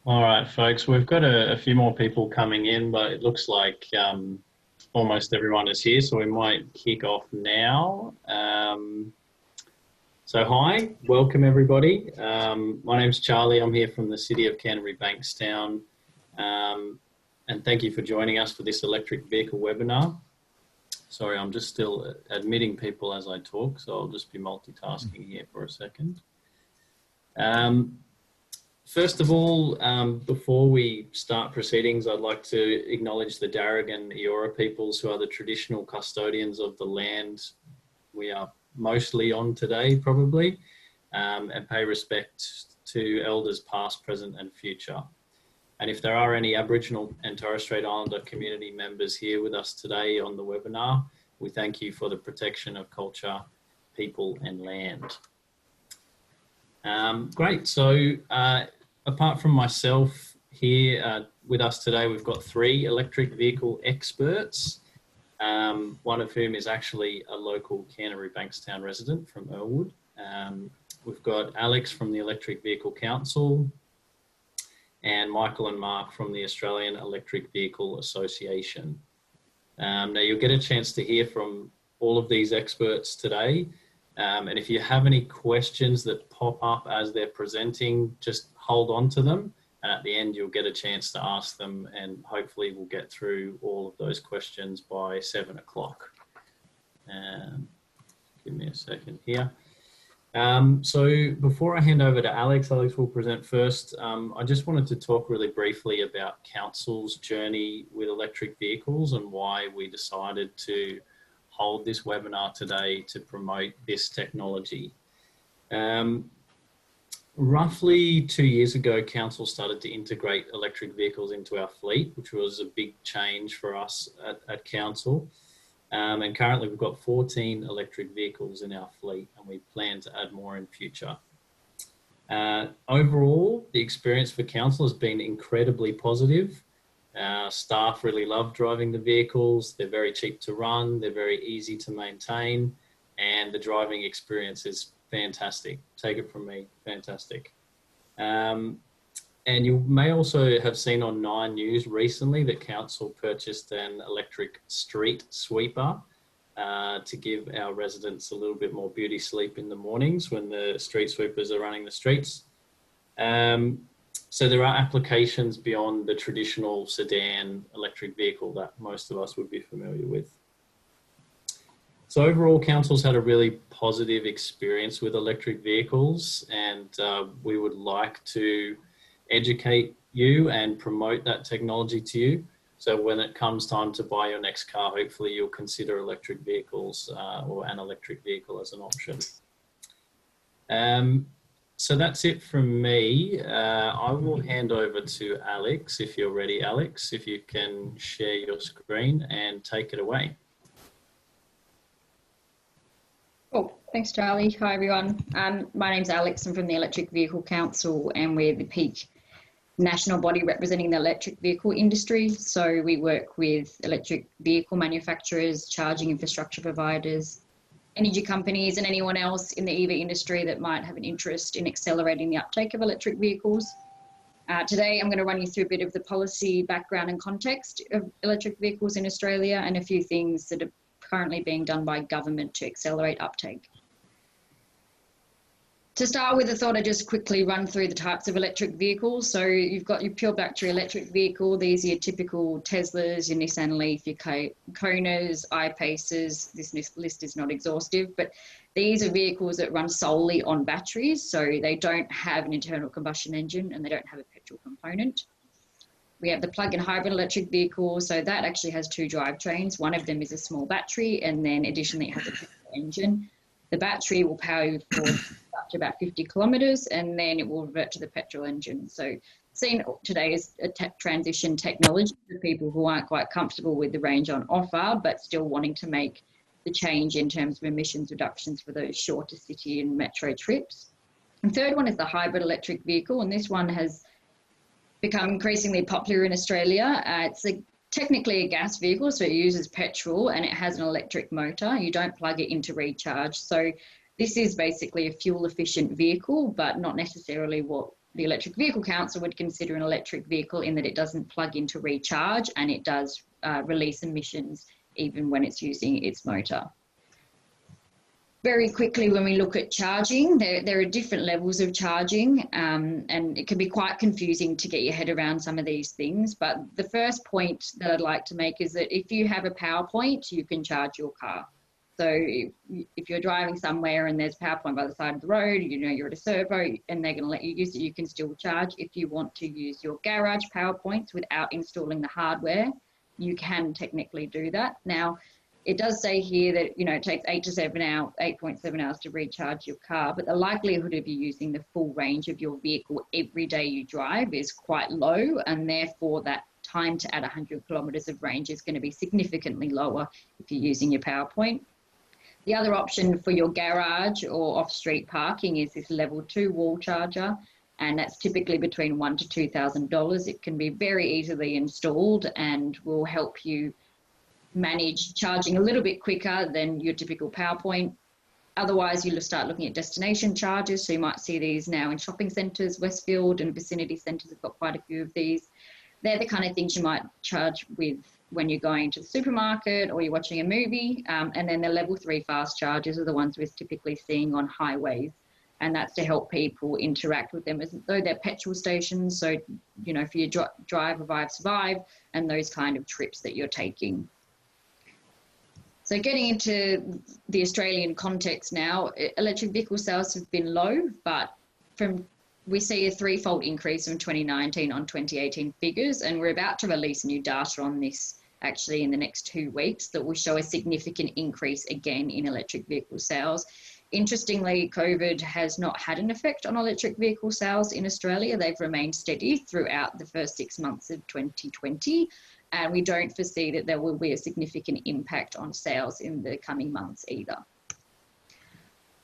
All right, folks, we've got a few more people coming in, but it looks like almost everyone is here, so we might kick off now. So hi, welcome everybody. My name's Charlie. I'm here from the City of Canterbury Bankstown, and thank you for joining us for this electric vehicle webinar. Sorry, I'm just still admitting people as I talk, so I'll just be multitasking here for a second. First of all, before we start proceedings, I'd like to acknowledge the Darug and Eora peoples who are the traditional custodians of the land we are mostly on today, probably, and pay respect to elders past, present and future. And if there are any Aboriginal and Torres Strait Islander community members here with us today on the webinar, we thank you for the protection of culture, people and land. Great, so apart from myself here with us today, we've got three electric vehicle experts, one of whom is actually a local Canterbury Bankstown resident from Earlwood. We've got Alex from the Electric Vehicle Council and Michael and Mark from the Australian Electric Vehicle Association. Now you'll get a chance to hear from all of these experts today. And if you have any questions that pop up as they're presenting, just hold on to them. And at the end, you'll get a chance to ask them and hopefully we'll get through all of those questions by 7 o'clock. Give me a second here. So before I hand over to Alex will present first. I just wanted to talk really briefly about Council's journey with electric vehicles and why we decided to hold this webinar today to promote this technology. Roughly 2 years ago, Council started to integrate electric vehicles into our fleet, which was a big change for us at Council. And currently we've got 14 electric vehicles in our fleet and we plan to add more in future. Overall, the experience for Council has been incredibly positive. Staff really love driving the vehicles. They're very cheap to run. They're very easy to maintain. And the driving experience is fantastic. Take it from me, fantastic. And you may also have seen on 9 News recently that Council purchased an electric street sweeper to give our residents a little bit more beauty sleep in the mornings when the street sweepers are running the streets. So there are applications beyond the traditional sedan electric vehicle that most of us would be familiar with. So overall, Council's had a really positive experience with electric vehicles and we would like to educate you and promote that technology to you. So when it comes time to buy your next car, hopefully you'll consider electric vehicles or an electric vehicle as an option. So that's it from me. I will hand over to Alex, if you're ready, Alex, if you can share your screen and take it away. Cool. Thanks, Charlie. Hi, everyone. My name's Alex. I'm from the Electric Vehicle Council and we're the peak national body representing the electric vehicle industry. So we work with electric vehicle manufacturers, charging infrastructure providers, energy companies and anyone else in the EV industry that might have an interest in accelerating the uptake of electric vehicles. Today, I'm going to run you through a bit of the policy background and context of electric vehicles in Australia and a few things that are currently being done by government to accelerate uptake. To start with, I thought I'd just quickly run through the types of electric vehicles. So you've got your pure battery electric vehicle. These are your typical Teslas, your Nissan Leaf, your Konas, I-Paces. This list is not exhaustive, but these are vehicles that run solely on batteries. So they don't have an internal combustion engine and they don't have a petrol component. We have the plug-in hybrid electric vehicle. So that actually has two drivetrains. One of them is a small battery and then additionally it has a petrol engine. The battery will power you for up to about 50 kilometres and then it will revert to the petrol engine. So seen today as a transition technology for people who aren't quite comfortable with the range on offer, but still wanting to make the change in terms of emissions reductions for those shorter city and metro trips. And third one is the hybrid electric vehicle. And this one has become increasingly popular in Australia. It's technically a gas vehicle, so it uses petrol and it has an electric motor. You don't plug it in to recharge. So this is basically a fuel efficient vehicle, but not necessarily what the Electric Vehicle Council would consider an electric vehicle in that it doesn't plug in to recharge, and it does release emissions even when it's using its motor. Very quickly, when we look at charging, there are different levels of charging, and it can be quite confusing to get your head around some of these things. But the first point that I'd like to make is that if you have a power point, you can charge your car. So if you're driving somewhere and there's a power point by the side of the road, you know you're at a servo and they're going to let you use it, you can still charge. If you want to use your garage power points without installing the hardware, you can technically do that. Now, it does say here that, you know, it takes 8.7 hours to recharge your car, but the likelihood of you using the full range of your vehicle every day you drive is quite low, and therefore that time to add 100 kilometres of range is going to be significantly lower if you're using your power point. The other option for your garage or off-street parking is this level 2 wall charger, and that's typically between $1,000 to $2,000. It can be very easily installed and will help you manage charging a little bit quicker than your typical power point. Otherwise, you'll start looking at destination chargers. So you might see these now in shopping centres. Westfield and vicinity centres have got quite a few of these. They're the kind of things you might charge with when you're going to the supermarket or you're watching a movie. And then the level 3 fast chargers are the ones we're typically seeing on highways. And that's to help people interact with them as though they're petrol stations. So, you know, for your drive, revive, survive, and those kind of trips that you're taking. So getting into the Australian context now, electric vehicle sales have been low, but we see a threefold increase from 2019 on 2018 figures, and we're about to release new data on this actually in the next 2 weeks that will show a significant increase again in electric vehicle sales. Interestingly, COVID has not had an effect on electric vehicle sales in Australia. They've remained steady throughout the first 6 months of 2020. And we don't foresee that there will be a significant impact on sales in the coming months either.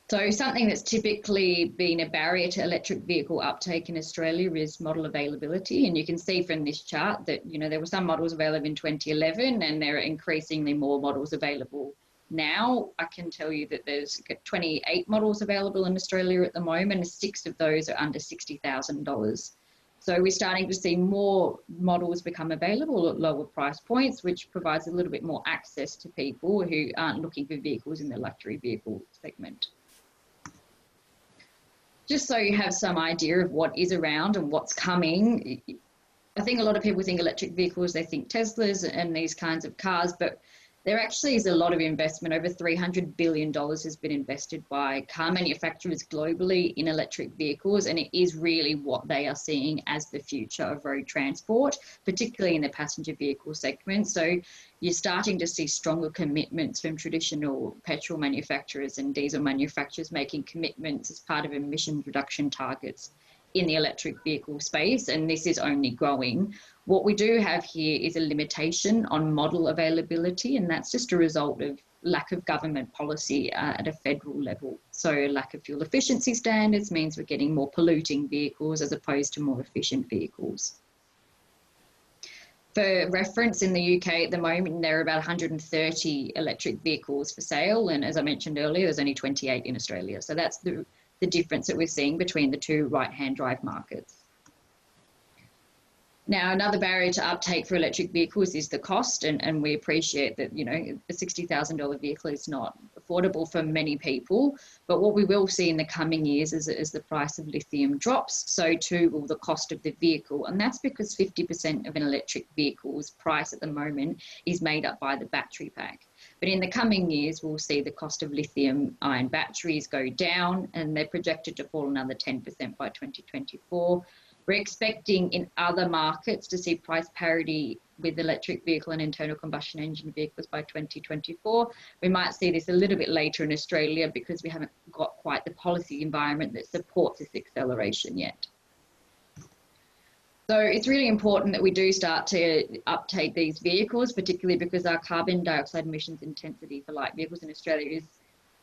So something that's typically been a barrier to electric vehicle uptake in Australia is model availability. And you can see from this chart that, you know, there were some models available in 2011 and there are increasingly more models available now. I can tell you that there's 28 models available in Australia at the moment, and 6 of those are under $60,000. So we're starting to see more models become available at lower price points, which provides a little bit more access to people who aren't looking for vehicles in the luxury vehicle segment. Just so you have some idea of what is around and what's coming, I think a lot of people think electric vehicles, they think Teslas and these kinds of cars, but there actually is a lot of investment. Over $300 billion has been invested by car manufacturers globally in electric vehicles, and it is really what they are seeing as the future of road transport, particularly in the passenger vehicle segment. So you're starting to see stronger commitments from traditional petrol manufacturers and diesel manufacturers making commitments as part of emission reduction targets in the electric vehicle space, and this is only growing. What we do have here is a limitation on model availability, and that's just a result of lack of government policy at a federal level. So lack of fuel efficiency standards means we're getting more polluting vehicles as opposed to more efficient vehicles. For reference, in the UK at the moment, there are about 130 electric vehicles for sale, and as I mentioned earlier, there's only 28 in Australia. So that's the difference that we're seeing between the two right-hand drive markets. Now, another barrier to uptake for electric vehicles is the cost, and we appreciate that, you know, a $60,000 vehicle is not affordable for many people, but what we will see in the coming years is as the price of lithium drops, so too will the cost of the vehicle, and that's because 50% of an electric vehicle's price at the moment is made up by the battery pack. But in the coming years, we'll see the cost of lithium-ion batteries go down, and they're projected to fall another 10% by 2024. We're expecting in other markets to see price parity with electric vehicle and internal combustion engine vehicles by 2024. We might see this a little bit later in Australia because we haven't got quite the policy environment that supports this acceleration yet. So it's really important that we do start to uptake these vehicles, particularly because our carbon dioxide emissions intensity for light vehicles in Australia is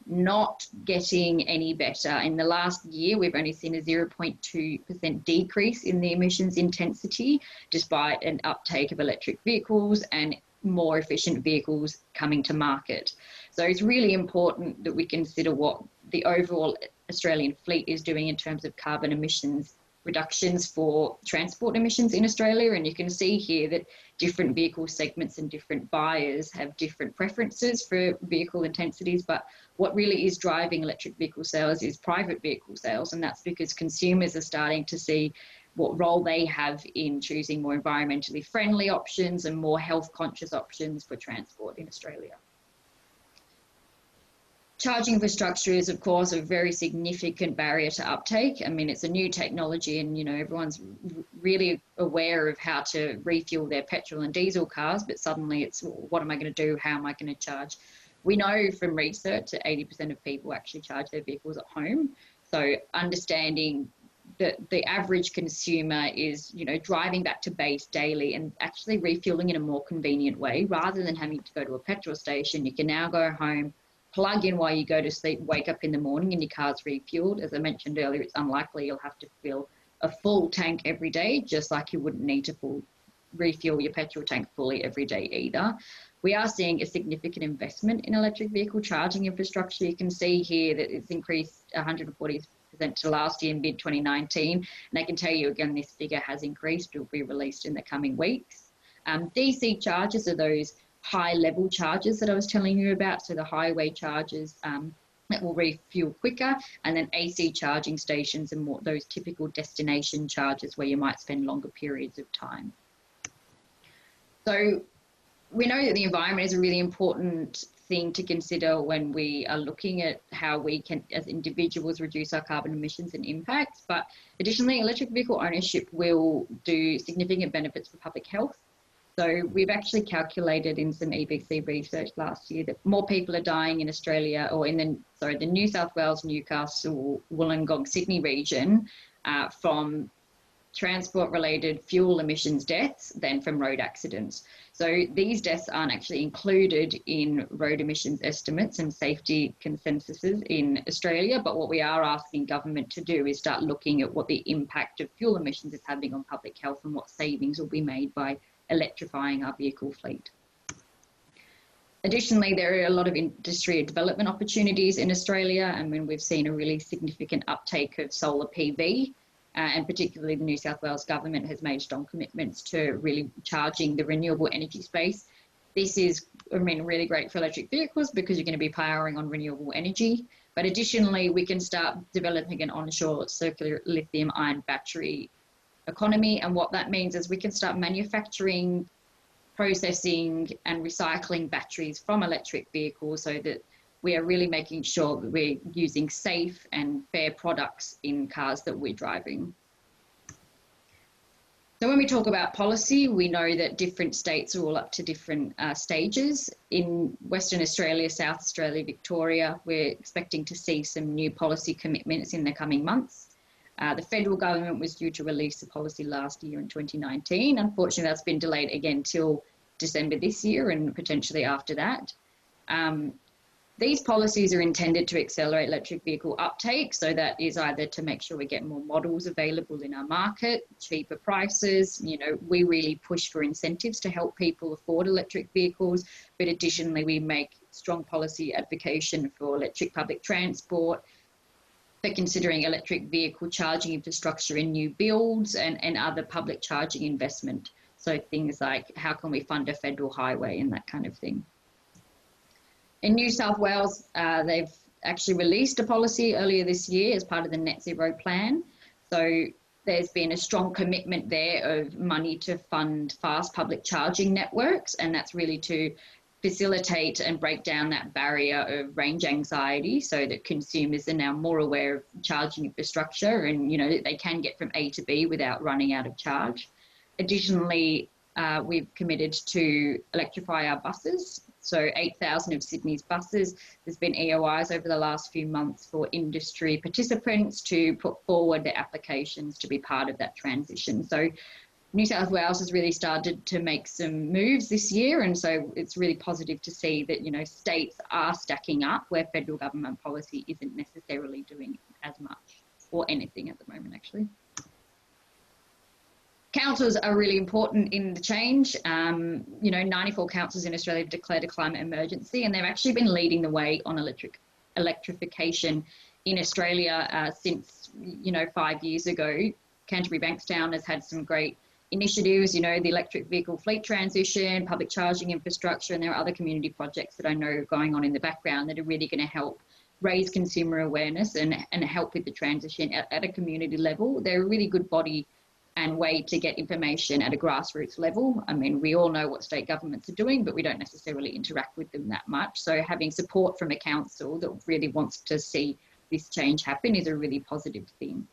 not getting any better. In the last year, we've only seen a 0.2% decrease in the emissions intensity, despite an uptake of electric vehicles and more efficient vehicles coming to market. So it's really important that we consider what the overall Australian fleet is doing in terms of carbon emissions reductions for transport emissions in Australia. And you can see here that different vehicle segments and different buyers have different preferences for vehicle intensities. But what really is driving electric vehicle sales is private vehicle sales. And that's because consumers are starting to see what role they have in choosing more environmentally friendly options and more health conscious options for transport in Australia. Charging infrastructure is, of course, a very significant barrier to uptake. I mean, it's a new technology and, you know, everyone's really aware of how to refuel their petrol and diesel cars, but suddenly it's, well, what am I going to do? How am I going to charge? We know from research that 80% of people actually charge their vehicles at home. So understanding that the average consumer is, you know, driving back to base daily and actually refueling in a more convenient way, rather than having to go to a petrol station. You can now go home, plug in while you go to sleep, wake up in the morning and your car's refueled. As I mentioned earlier, it's unlikely you'll have to fill a full tank every day, just like you wouldn't need to refuel your petrol tank fully every day either. We are seeing a significant investment in electric vehicle charging infrastructure. You can see here that it's increased 140% to last year in mid-2019. And I can tell you again, this figure has increased. It will be released in the coming weeks. DC chargers are those high-level chargers that I was telling you about. So the highway chargers that will refuel quicker, and then AC charging stations and more those typical destination chargers where you might spend longer periods of time. So we know that the environment is a really important thing to consider when we are looking at how we can, as individuals, reduce our carbon emissions and impacts. But additionally, electric vehicle ownership will do significant benefits for public health. So we've actually calculated in some EBC research last year that more people are dying in Australia, or in the New South Wales, Newcastle, Wollongong, Sydney region from transport-related fuel emissions deaths than from road accidents. So these deaths aren't actually included in road emissions estimates and safety consensuses in Australia, but what we are asking government to do is start looking at what the impact of fuel emissions is having on public health and what savings will be made by electrifying our vehicle fleet. Additionally, there are a lot of industry development opportunities in Australia. I mean, we've seen a really significant uptake of solar PV, and particularly the New South Wales government has made strong commitments to really charging the renewable energy space. This is, I mean, really great for electric vehicles because you're going to be powering on renewable energy. But additionally, we can start developing an onshore circular lithium-ion battery economy. And what that means is we can start manufacturing, processing and recycling batteries from electric vehicles so that we are really making sure that we're using safe and fair products in cars that we're driving. So when we talk about policy, we know that different states are all up to different stages. In Western Australia, South Australia, Victoria, we're expecting to see some new policy commitments in the coming months. The federal government was due to release the policy last year in 2019. Unfortunately, that's been delayed again till December this year and potentially after that. These policies are intended to accelerate electric vehicle uptake. So that is either to make sure we get more models available in our market, cheaper prices. You know, we really push for incentives to help people afford electric vehicles. But additionally, we make strong policy advocacy for electric public transport, for considering electric vehicle charging infrastructure in new builds and other public charging investment. So things like how can we fund a federal highway and that kind of thing. In New South Wales, they've actually released a policy earlier this year as part of the Net Zero plan. So there's been a strong commitment there of money to fund fast public charging networks, and that's really to facilitate and break down that barrier of range anxiety so that consumers are now more aware of charging infrastructure and, you know, they can get from A to B without running out of charge. Additionally, we've committed to electrify our buses. So 8,000 of Sydney's buses, there's been EOIs over the last few months for industry participants to put forward their applications to be part of that transition. So New South Wales has really started to make some moves this year, and so it's really positive to see that, you know, states are stacking up where federal government policy isn't necessarily doing as much or anything at the moment, actually. Councils are really important in the change. You know, 94 councils in Australia have declared a climate emergency, and they've actually been leading the way on electrification in Australia since, you know, 5 years ago. Canterbury Bankstown has had some great initiatives, you know, the electric vehicle fleet transition, public charging infrastructure, and there are other community projects that I know are going on in the background that are really going to help raise consumer awareness and help with the transition at a community level. They're a really good body and way to get information at a grassroots level. I mean, we all know what state governments are doing, but we don't necessarily interact with them that much. So having support from a council that really wants to see this change happen is a really positive thing.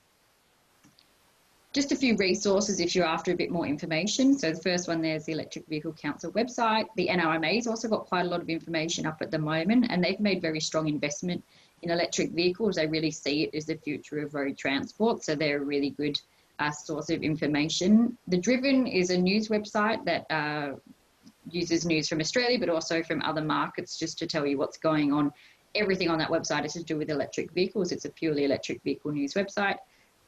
Just a few resources if you're after a bit more information. So the first one, there's the Electric Vehicle Council website. The NRMA's also got quite a lot of information up at the moment, and they've made very strong investment in electric vehicles. They really see it as the future of road transport, so they're a really good source of information. The Driven is a news website that uses news from Australia, but also from other markets, just to tell you what's going on. Everything on that website is to do with electric vehicles. It's a purely electric vehicle news website.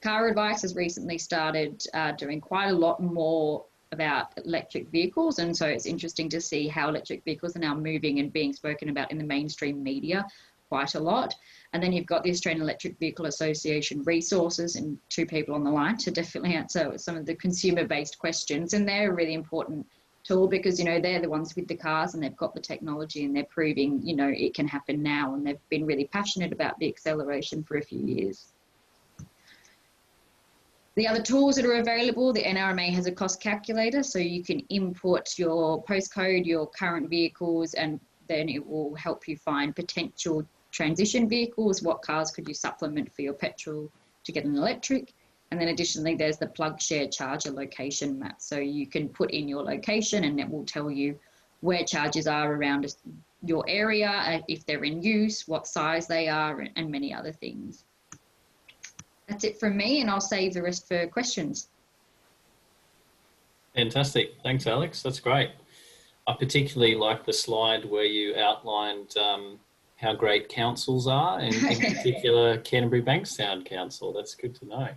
Car Advice has recently started doing quite a lot more about electric vehicles, and so it's interesting to see how electric vehicles are now moving and being spoken about in the mainstream media quite a lot. And then you've got the Australian Electric Vehicle Association resources, and two people on the line to definitely answer some of the consumer-based questions, and they're a really important tool because, you know, they're the ones with the cars and they've got the technology and they're proving, you know, it can happen now, and they've been really passionate about the acceleration for a few years. The other tools that are available, the NRMA has a cost calculator, so you can input your postcode, your current vehicles, and then it will help you find potential transition vehicles. What cars could you supplement for your petrol to get an electric? And then additionally, there's the plug share charger location map. So you can put in your location and it will tell you where chargers are around your area, if they're in use, what size they are, and many other things. That's it from me, and I'll save the rest for questions. Fantastic. Thanks, Alex. That's great. I particularly like the slide where you outlined how great councils are, and in particular Canterbury Bankstown Council. That's good to know.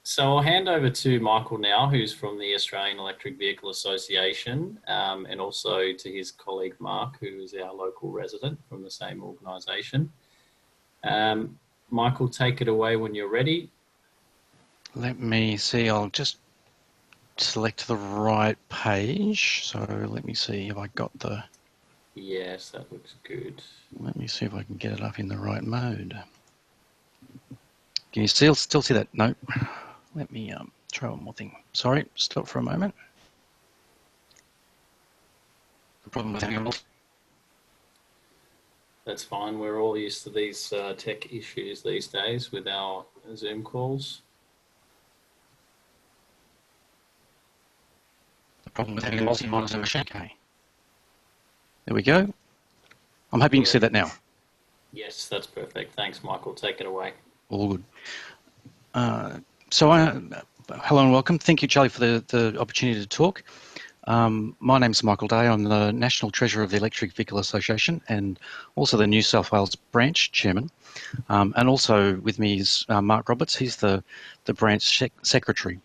So I'll hand over to Michael now, who's from the Australian Electric Vehicle Association, and also to his colleague Mark, who is our local resident from the same organisation. Michael, take it away when you're ready. Let me see, I'll just select the right page. So let me see if I got the... Yes, that looks good. Let me see if I can get it up in the right mode. Can you still see that? No. Let me try one more thing. Sorry, stop for a moment. The problem with having That's fine. We're all used to these tech issues these days with our Zoom calls. The problem with having a multi-monitor machine. Okay. There we go. I'm hoping you can see that now. Yes, that's perfect. Thanks, Michael. Take it away. All good. Hello and welcome. Thank you, Charlie, for the opportunity to talk. My name's Michael Day. I'm the National Treasurer of the Electric Vehicle Association and also the New South Wales branch chairman. And also with me is Mark Roberts. He's the branch secretary.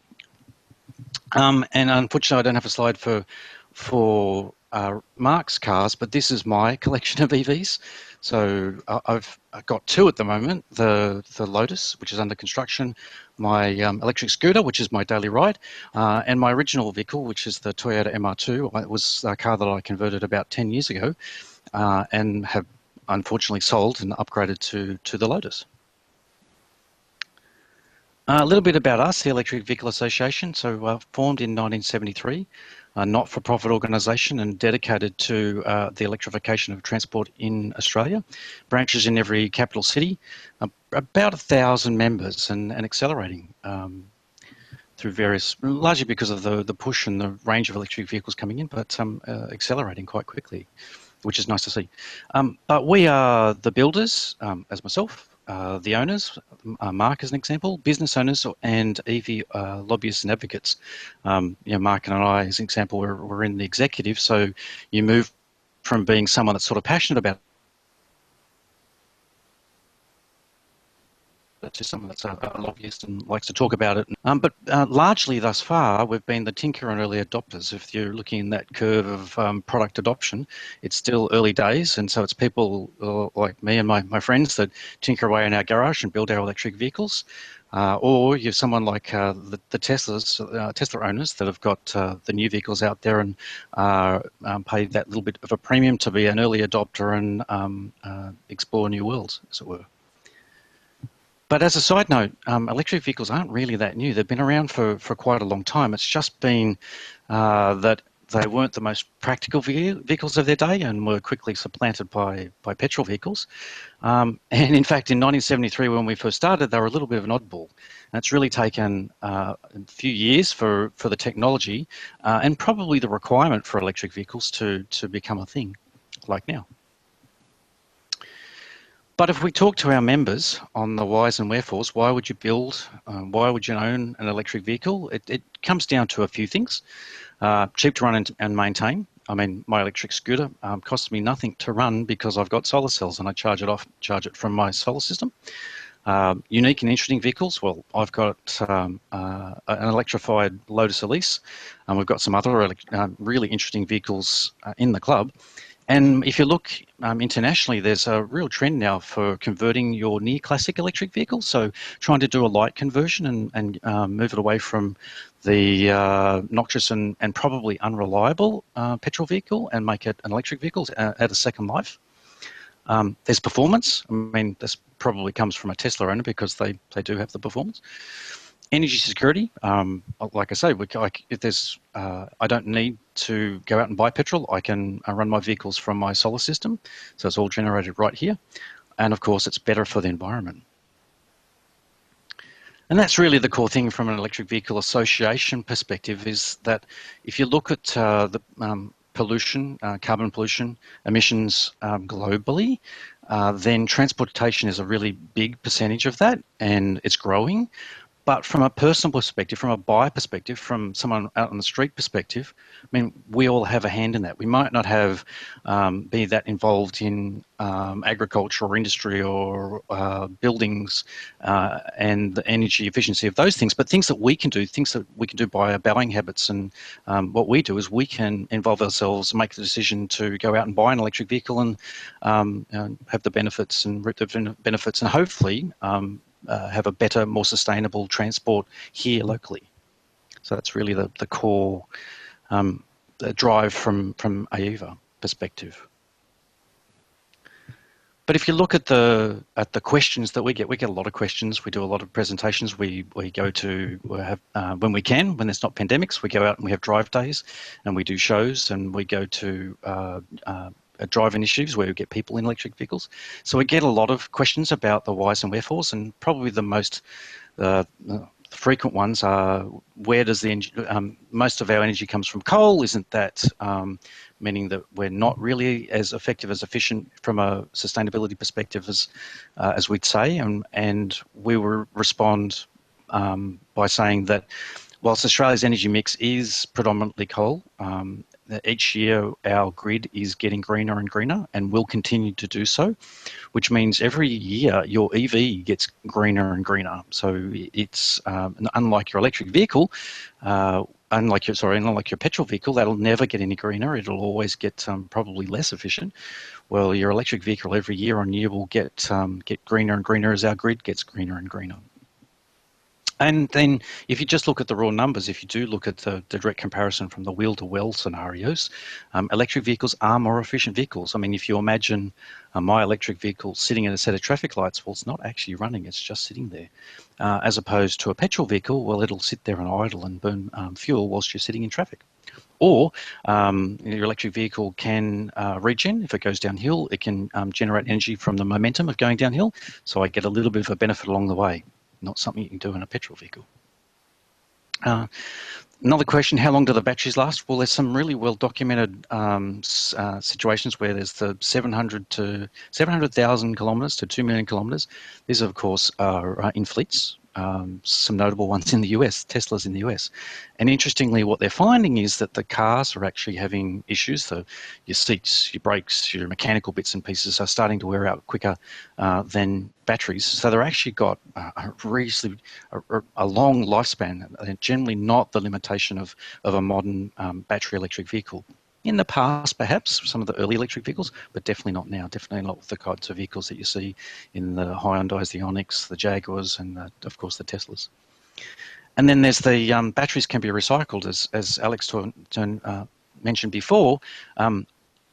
And unfortunately, I don't have a slide for Mark's cars, but this is my collection of EVs. So I've got two at the moment, the Lotus, which is under construction, my electric scooter, which is my daily ride, and my original vehicle, which is the Toyota MR2. It was a car that I converted about 10 years ago and have unfortunately sold and upgraded to the Lotus. A little bit about us, the Electric Vehicle Association. So formed in 1973, a not-for-profit organisation and dedicated to the electrification of transport in Australia. Branches in every capital city, about 1,000 members and accelerating through various, largely because of the push and the range of electric vehicles coming in, but accelerating quite quickly, which is nice to see. But we are the builders, as myself, the owners, Mark as an example, business owners and EV lobbyists and advocates. Mark and I, as an example, we're in the executive, so you move from being someone that's sort of passionate about to someone that's a lobbyist and likes to talk about it. But largely thus far, we've been the tinker and early adopters. If you're looking in that curve of product adoption, it's still early days. And so it's people like me and my friends that tinker away in our garage and build our electric vehicles. Or you have someone like the Tesla owners that have got the new vehicles out there and pay that little bit of a premium to be an early adopter and explore new worlds, as it were. But as a side note, electric vehicles aren't really that new. They've been around for quite a long time. It's just been that they weren't the most practical vehicles of their day and were quickly supplanted by petrol vehicles. And in fact, in 1973, when we first started, they were a little bit of an oddball. And it's really taken a few years for the technology and probably the requirement for electric vehicles to become a thing like now. But if we talk to our members on the whys and wherefores, why would you build, why would you own an electric vehicle? It comes down to a few things. Cheap to run and maintain. I mean, my electric scooter costs me nothing to run because I've got solar cells and I charge it from my solar system. Unique and interesting vehicles. Well, I've got an electrified Lotus Elise, and we've got some other really interesting vehicles in the club. And if you look internationally, there's a real trend now for converting your near classic electric vehicles. So trying to do a light conversion and move it away from the noxious and probably unreliable petrol vehicle and make it an electric vehicle at a second life. There's performance. I mean, this probably comes from a Tesla owner because they do have the performance. Energy security, like I say, if there's, I don't need to go out and buy petrol. I can run my vehicles from my solar system, so it's all generated right here. And of course, it's better for the environment. And that's really the core thing from an electric vehicle association perspective, is that if you look at the pollution, carbon pollution, emissions globally, then transportation is a really big percentage of that, and it's growing. But from a personal perspective, from a buyer perspective, from someone out on the street perspective, I mean, we all have a hand in that. We might not have be that involved in agriculture or industry or buildings and the energy efficiency of those things, but things that we can do by our buying habits. And what we do is we can involve ourselves, make the decision to go out and buy an electric vehicle and have the benefits and reap the benefits, and hopefully have a better, more sustainable transport here locally. So that's really the core the drive from AEVA perspective. But if you look at the questions that we get a lot of questions. We do a lot of presentations. We go to when we can, when there's not pandemics, we go out and we have drive days, and we do shows, and we go to drive initiatives where we get people in electric vehicles. So we get a lot of questions about the whys and wherefores, and probably the most frequent ones are, where does the most of our energy comes from coal? Isn't that meaning that we're not really as effective, as efficient from a sustainability perspective as we'd say? And we will respond by saying that whilst Australia's energy mix is predominantly coal, each year our grid is getting greener and greener and will continue to do so, which means every year your EV gets greener and greener. So it's unlike your electric vehicle, unlike your petrol vehicle, that'll never get any greener. It'll always get probably less efficient. Well, your electric vehicle every year on year will get greener and greener as our grid gets greener and greener. And then if you just look at the raw numbers, if you do look at the direct comparison from the wheel-to-well scenarios, electric vehicles are more efficient vehicles. I mean, if you imagine my electric vehicle sitting in a set of traffic lights, well, it's not actually running, it's just sitting there. As opposed to a petrol vehicle, well, it'll sit there and idle and burn fuel whilst you're sitting in traffic. Or your electric vehicle can regen. If it goes downhill, it can generate energy from the momentum of going downhill. So I get a little bit of a benefit along the way. Not something you can do in a petrol vehicle. Another question, how long do the batteries last? Well, there's some really well documented situations where there's the 700,000 kilometres to 2 million kilometres. These, of course, are in fleets. Some notable ones in the US, Tesla's in the US. And interestingly, what they're finding is that the cars are actually having issues. Your seats, your brakes, your mechanical bits and pieces are starting to wear out quicker than batteries. So they're actually got a long lifespan, and generally not the limitation of a modern battery electric vehicle. In the past, perhaps, some of the early electric vehicles, but definitely not now. Definitely not with the kinds of vehicles that you see in the Hyundais, the Onyx, the Jaguars, and of course the Teslas. And then there's the batteries can be recycled, as Alex mentioned before. 90%,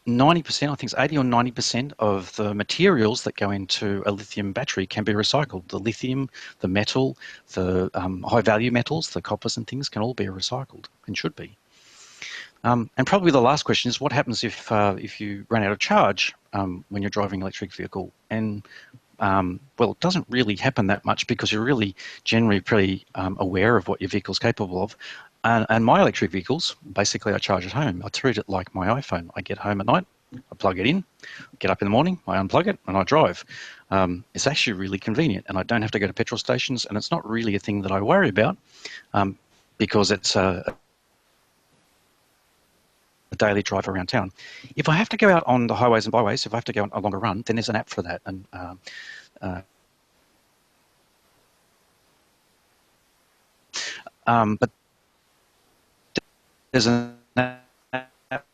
I think it's 80 or 90% of the materials that go into a lithium battery can be recycled. The lithium, the metal, the high value metals, the coppers and things can all be recycled and should be. And probably the last question is, what happens if you run out of charge when you're driving an electric vehicle? And well, it doesn't really happen that much because you're really generally pretty aware of what your vehicle's capable of. And my electric vehicles, basically I charge at home. I treat it like my iPhone. I get home at night, I plug it in, get up in the morning, I unplug it, and I drive. It's actually really convenient, and I don't have to go to petrol stations, and it's not really a thing that I worry about because it's a daily drive around town. If I have to go out on the highways and byways, if I have to go on a longer run, then there's an app for that. And but there's an app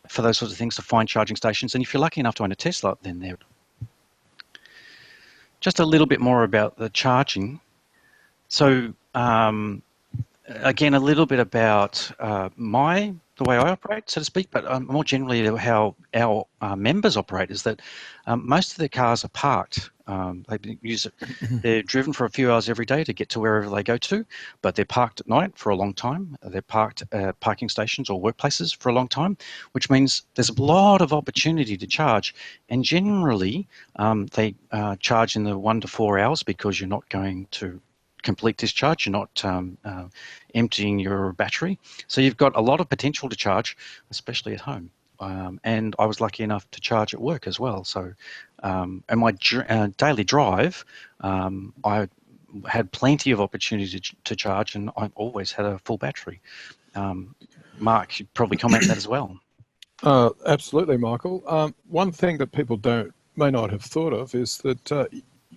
for those sorts of things to find charging stations. And if you're lucky enough to own a Tesla, then they're just a little bit more about the charging. So again, a little bit about the way I operate, so to speak, but more generally how our members operate is that most of their cars are parked. They're driven for a few hours every day to get to wherever they go to, but they're parked at night for a long time. They're parked at parking stations or workplaces for a long time, which means there's a lot of opportunity to charge. And generally, they charge in the 1 to 4 hours because you're not going to complete discharge, you're not emptying your battery. So you've got a lot of potential to charge, especially at home. And I was lucky enough to charge at work as well. So, and my daily drive, I had plenty of opportunity to charge, and I always had a full battery. Mark, you'd probably comment on that as well. Absolutely, Michael. One thing that people may not have thought of is that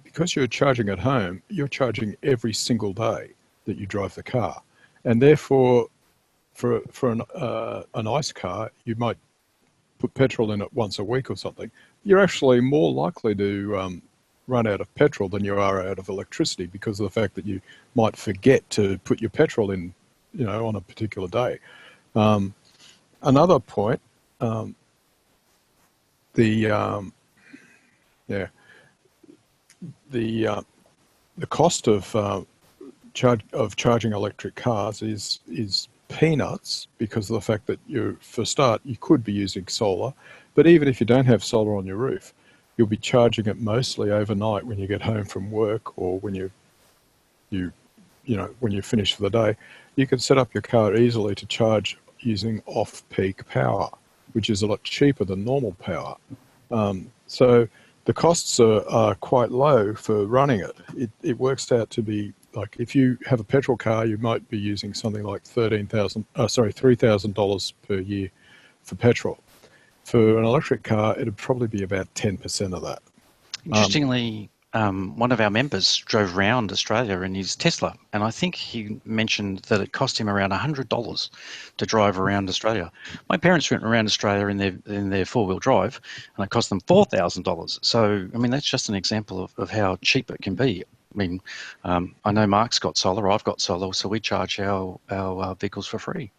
because you're charging at home, you're charging every single day that you drive the car. And therefore, for a nice car, you might put petrol in it once a week or something. You're actually more likely to run out of petrol than you are out of electricity because of the fact that you might forget to put your petrol in, on a particular day. Another point, the cost of charging electric cars is peanuts because of the fact that for a start you could be using solar, but even if you don't have solar on your roof, you'll be charging it mostly overnight when you get home from work or when when you finish for the day. You can set up your car easily to charge using off-peak power, which is a lot cheaper than normal power. So the costs are quite low for running it. It works out to be like if you have a petrol car, you might be using something like $3,000 per year for petrol. For an electric car, it'd probably be about 10% of that. Interestingly, one of our members drove around Australia in his Tesla, and I think he mentioned that it cost him around $100 to drive around Australia. My parents went around Australia in their four-wheel drive, and it cost them $4,000. So, I mean, that's just an example of how cheap it can be. I mean, I know Mark's got solar, I've got solar, so we charge our vehicles for free.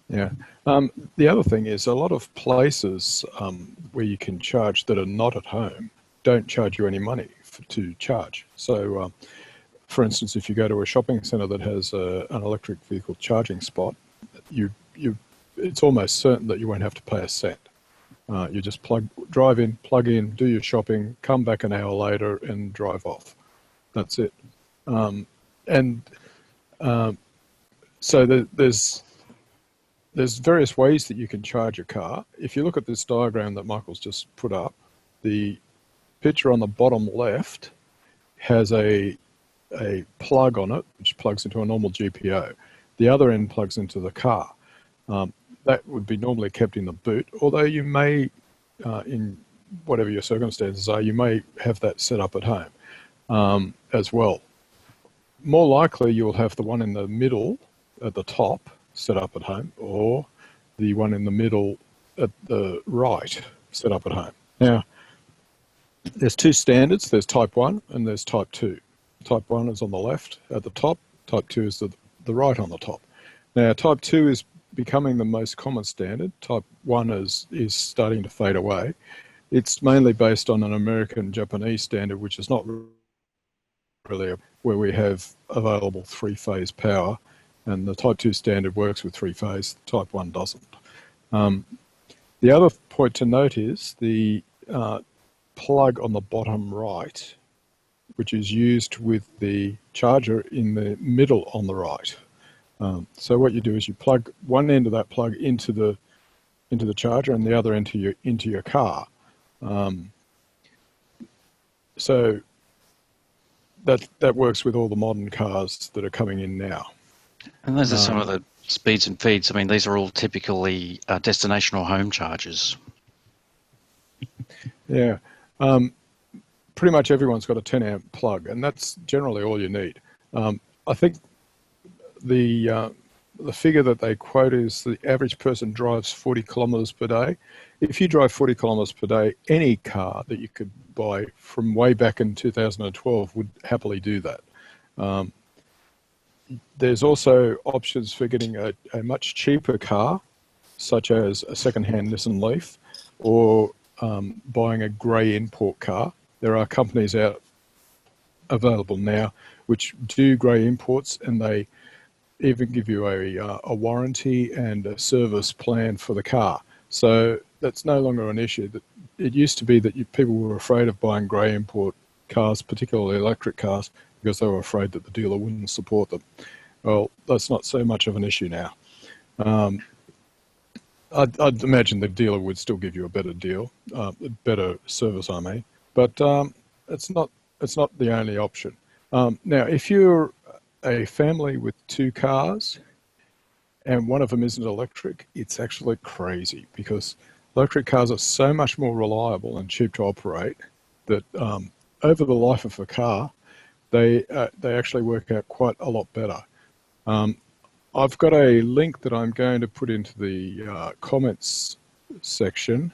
Yeah. The other thing is a lot of places where you can charge that are not at home don't charge you any money to charge. So, for instance, if you go to a shopping centre that has an electric vehicle charging spot, it's almost certain that you won't have to pay a cent. You just drive in, plug in, do your shopping, come back an hour later and drive off. That's it. So there's various ways that you can charge a car. If you look at this diagram that Michael's just put up, the picture on the bottom left has a plug on it, which plugs into a normal GPO. The other end plugs into the car. That would be normally kept in the boot, although you may, in whatever your circumstances are, you may have that set up at home as well. More likely you'll have the one in the middle at the top set up at home, or the one in the middle at the right set up at home. Now, there's two standards. There's Type 1 and there's Type 2. Type 1 is on the left at the top. Type 2 is the right on the top. Now, Type 2 is becoming the most common standard. Type 1 is starting to fade away. It's mainly based on an American-Japanese standard, which is not really where we have available three-phase power, and the Type 2 standard works with three-phase. Type 1 doesn't. The other point to note is the plug on the bottom right, which is used with the charger in the middle on the right. So what you do is you plug one end of that plug into the charger and the other into your car. So that works with all the modern cars that are coming in now. And those are some of the speeds and feeds. I mean, these are all typically destination or home chargers. Yeah. Pretty much everyone's got a 10 amp plug, and that's generally all you need. I think the figure that they quote is the average person drives 40 kilometers per day. If you drive 40 kilometers per day, any car that you could buy from way back in 2012 would happily do that. There's also options for getting a much cheaper car, such as a second-hand Nissan Leaf, or buying a grey import car. There are companies out available now which do grey imports, and they even give you a warranty and a service plan for the car. So that's no longer an issue. It used to be that people were afraid of buying grey import cars, particularly electric cars, because they were afraid that the dealer wouldn't support them. Well, that's not so much of an issue now. I'd imagine the dealer would still give you a better deal, a better service, I mean, but it's not the only option. Now, if you're a family with two cars and one of them isn't electric, it's actually crazy, because electric cars are so much more reliable and cheap to operate that over the life of a car, they actually work out quite a lot better. I've got a link that I'm going to put into the comments section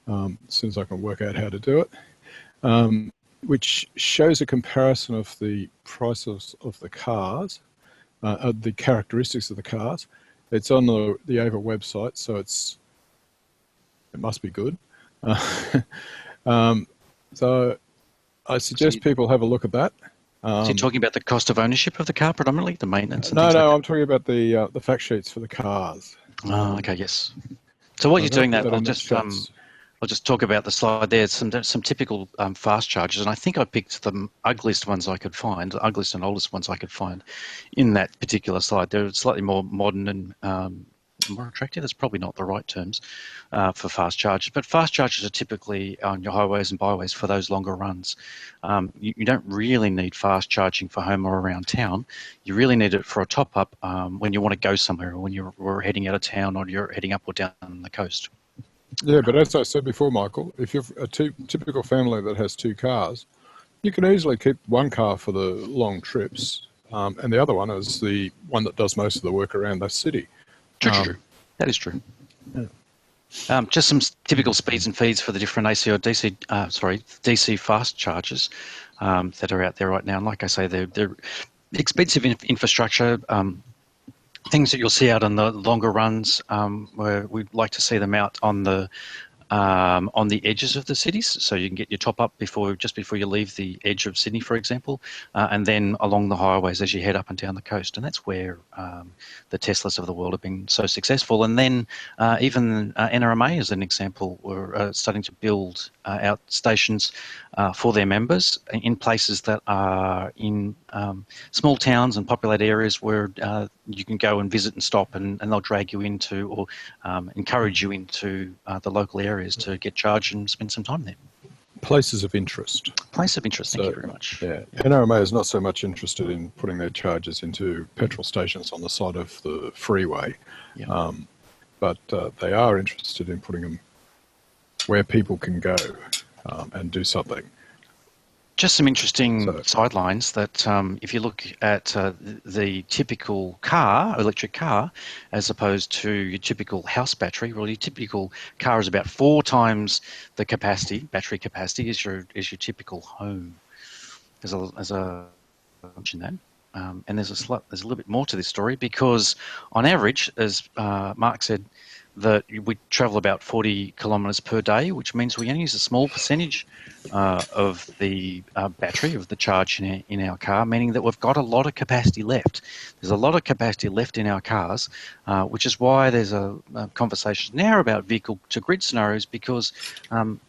as soon as I can work out how to do it, which shows a comparison of the prices of the cars, the characteristics of the cars. It's on the AVA website, so it must be good. So I suggest people have a look at that. So you're talking about the cost of ownership of the car predominantly, the maintenance and No, things like that? I'm talking about the fact sheets for the cars. Oh, okay, yes. So while you're doing that, in I'll the just chats. I'll just talk about the slide there. Some typical fast chargers, and I think I picked the ugliest ones I could find, the ugliest and oldest ones I could find in that particular slide. They're slightly more modern and more attractive. That's probably not the right terms for fast chargers, but fast chargers are typically on your highways and byways for those longer runs. You don't really need fast charging for home or around town. You really need it for a top-up when you want to go somewhere, or when you're heading out of town, or you're heading up or down the coast. Yeah, but as I said before, Michael, if you're a typical family that has two cars, you can easily keep one car for the long trips, and the other one is the one that does most of the work around the city. True. That is true. Yeah. Just some typical speeds and feeds for the different AC or DC fast chargers that are out there right now. And like I say, they're expensive infrastructure. Things that you'll see out on the longer runs, where we'd like to see them out on the edges of the cities, so you can get your top up just before you leave the edge of Sydney, for example, and then along the highways as you head up and down the coast. And that's where the Teslas of the world have been so successful. And then even NRMA, as an example, were starting to build out stations for their members in places that are in small towns and populated areas where you can go and visit and stop, and they'll drag you into, or encourage you into the local areas to get charged and spend some time there. Places of interest. Place of interest, thank you very much. Yeah, NRMA is not so much interested in putting their chargers into petrol stations on the side of the freeway, but they are interested in putting them where people can go and do something. Just some interesting So, sidelines that if you look at the typical car, electric car, as opposed to your typical house battery, well, your typical car is about 4 times the capacity, battery capacity, is your typical home. As a mention that. And there's a little bit more to this story because, on average, as Mark said, that we travel about 40 kilometres per day, which means we only use a small percentage of the battery, of the charge in our car, meaning that we've got a lot of capacity left. There's a lot of capacity left in our cars, which is why there's a conversation now about vehicle-to-grid scenarios, because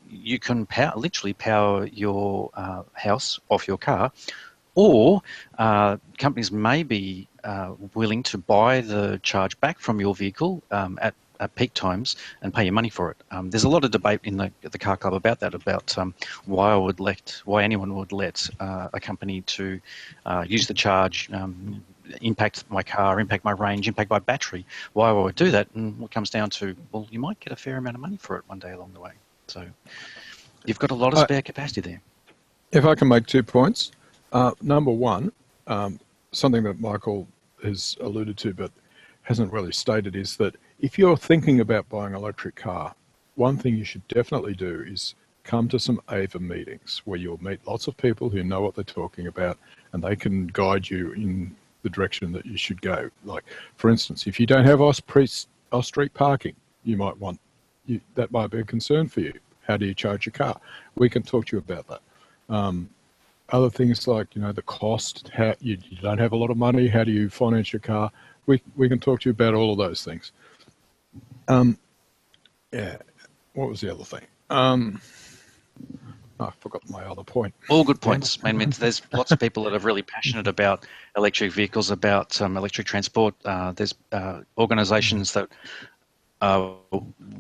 you can literally power your house off your car, or companies may be willing to buy the charge back from your vehicle at peak times and pay you money for it. There's a lot of debate in the car club about that, about why anyone would let a company to use the charge, impact my car, impact my range, impact my battery. Why I would do that? And what comes down to, well, you might get a fair amount of money for it one day along the way. So you've got a lot of spare capacity there. if I can make 2 points. Number one, something that Michael has alluded to but hasn't really stated, is that if you're thinking about buying an electric car, one thing you should definitely do is come to some AVA meetings where you'll meet lots of people who know what they're talking about, and they can guide you in the direction that you should go. Like, for instance, if you don't have off-street parking, you might want, that might be a concern for you. How do you charge your car? We can talk to you about that. Other things like, the cost, how you don't have a lot of money, how do you finance your car? We can talk to you about all of those things. Yeah, what was the other thing? I forgot my other point. All good points. I mean, there's lots of people that are really passionate about electric vehicles, about electric transport. There's organisations that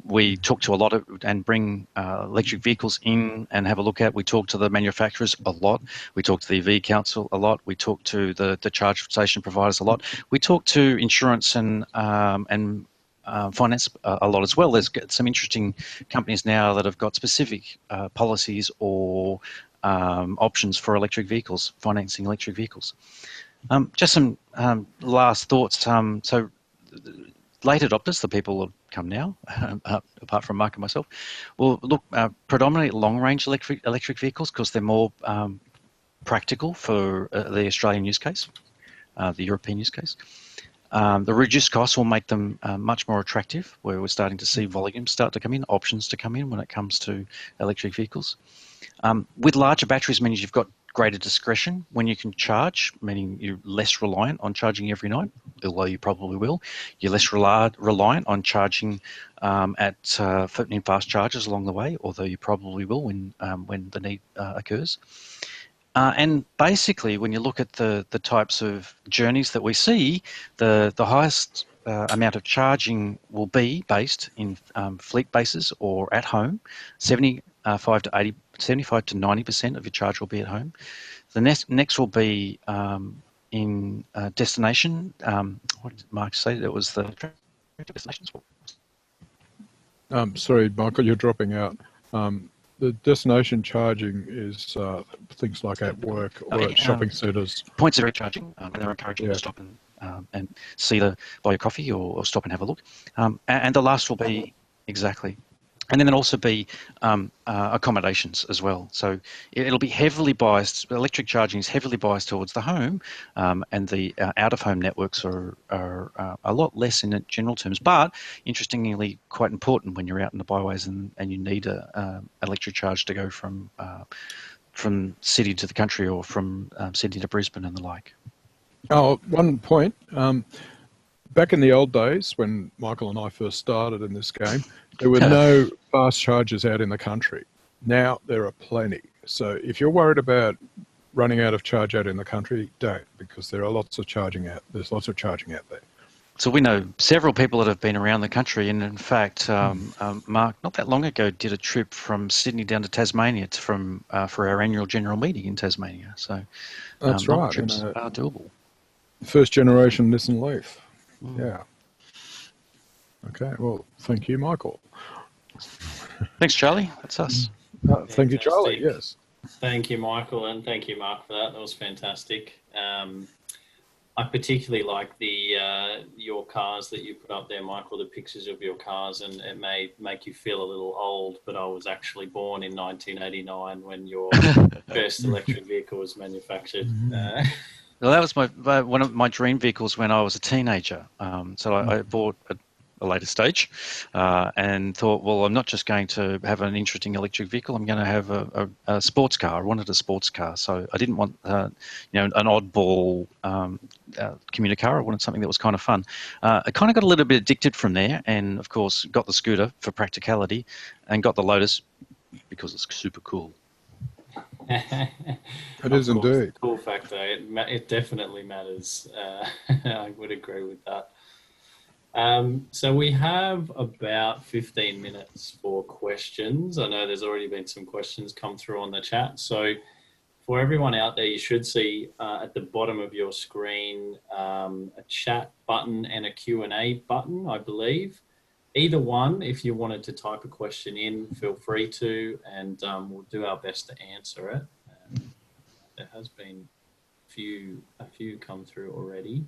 we talk to a lot of and bring electric vehicles in and have a look at. We talk to the manufacturers a lot. We talk to the EV Council a lot. We talk to the charge station providers a lot. We talk to insurance and finance a lot as well. There's some interesting companies now that have got specific policies or options for electric vehicles, financing electric vehicles. Just some last thoughts. So late adopters, the people that come now, apart from Mark and myself, will look predominantly long-range electric vehicles because they're more practical for the Australian use case, the European use case. The reduced costs will make them much more attractive, where we're starting to see volumes start to come in, options to come in when it comes to electric vehicles. With larger batteries means you've got greater discretion when you can charge, meaning you're less reliant on charging every night, although you probably will. You're less reliant on charging in fast charges along the way, although you probably will when the need occurs. And basically, when you look at the types of journeys that we see, the highest amount of charging will be based in fleet bases or at home. 75 to 90% of your charge will be at home. The next will be in destination. What did Mark say? That was the destinations. Sorry, Michael, you're dropping out. The destination charging is things like at work or at shopping centres. Points of recharging. They're encouraging you to stop and see buy a coffee or stop and have a look. And the last will be exactly. And then there'll also be accommodations as well. So it'll be heavily biased. Electric charging is heavily biased towards the home, and the out-of-home networks are a lot less in general terms. But interestingly, quite important when you're out in the byways and you need an electric charge to go from city to the country or from Sydney to Brisbane and the like. Oh, one point. Back in the old days, when Michael and I first started in this game, there were no fast chargers out in the country. Now there are plenty. So if you're worried about running out of charge out in the country, don't, because there are lots of charging out. There's lots of charging out there. So we know several people that have been around the country, and in fact, Mark, not that long ago, did a trip from Sydney down to Tasmania for our annual general meeting in Tasmania. So that's right. Trips are doable. First generation Nissan Leaf. Yeah. Okay. Well, thank you, Michael. Thanks, Charlie. That's us. Thank you, Charlie. Yes. Thank you, Michael, and thank you, Mark, for that. That was fantastic. I particularly like the your cars that you put up there, Michael, the pictures of your cars, and it may make you feel a little old, but I was actually born in 1989 when your first electric vehicle was manufactured. Well, that was one of my dream vehicles when I was a teenager. So I bought a later stage and thought, well, I'm not just going to have an interesting electric vehicle. I'm going to have a sports car. I wanted a sports car, so I didn't want an oddball commuter car. I wanted something that was kind of fun. I kind of got a little bit addicted from there, and of course got the scooter for practicality, and got the Lotus because it's super cool. It is indeed. Cool factor. It definitely matters. I would agree with that. So we have about 15 minutes for questions. I know there's already been some questions come through on the chat. So for everyone out there, you should see at the bottom of your screen a chat button and a Q&A button, I believe. Either one, if you wanted to type a question in, feel free to, and we'll do our best to answer it. There has been a few come through already.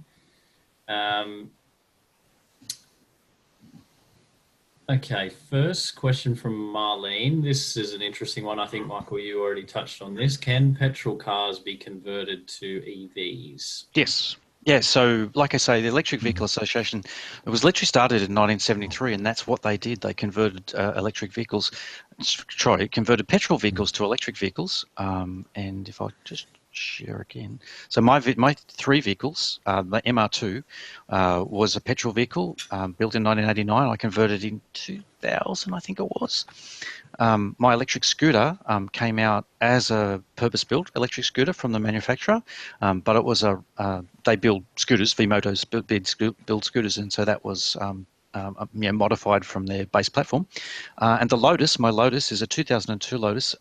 Okay, first question from Marlene. This is an interesting one. I think, Michael, you already touched on this. Can petrol cars be converted to EVs? Yes. Yeah, so like I say, the Electric Vehicle Association, it was literally started in 1973, and that's what they did. They converted converted petrol vehicles to electric vehicles. And if I just share again. So my three vehicles, the MR2 was a petrol vehicle built in 1989. I converted in 2000, I think it was. My electric scooter came out as a purpose-built electric scooter from the manufacturer, but it was they build scooters, V-Motos build scooters, and so that was modified from their base platform. And the Lotus, my Lotus is a 2002 Lotus.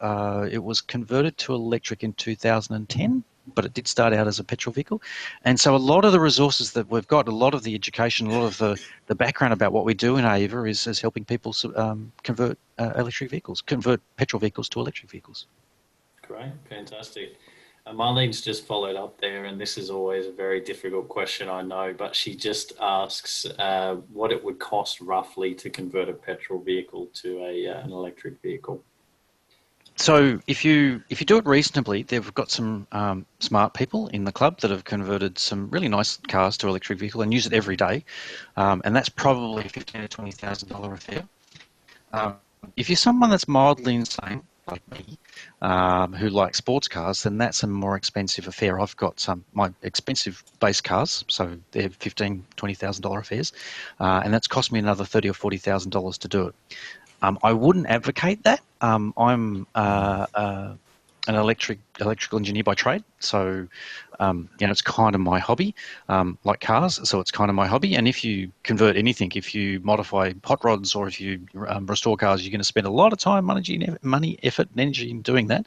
It was converted to electric in 2010, but it did start out as a petrol vehicle. And so a lot of the resources that we've got, a lot of the education, a lot of the background about what we do in AEVA is helping people convert convert petrol vehicles to electric vehicles. Great, fantastic. Marlene's just followed up there, and this is always a very difficult question, I know, but she just asks what it would cost roughly to convert a petrol vehicle to an electric vehicle. So if you do it reasonably, they've got some smart people in the club that have converted some really nice cars to electric vehicle and use it every day, and that's probably $15,000 to $20,000 affair. If you're someone that's mildly insane, like me, who likes sports cars, then that's a more expensive affair. I've got my expensive base cars, so they're $15,000 to $20,000 affairs, and that's cost me another $30,000 or $40,000 to do it. I wouldn't advocate that. I'm an electrical engineer by trade, so it's kind of my hobby, like cars. So it's kind of my hobby. And if you convert anything, if you modify hot rods or if you restore cars, you're going to spend a lot of time, money, effort, and energy in doing that.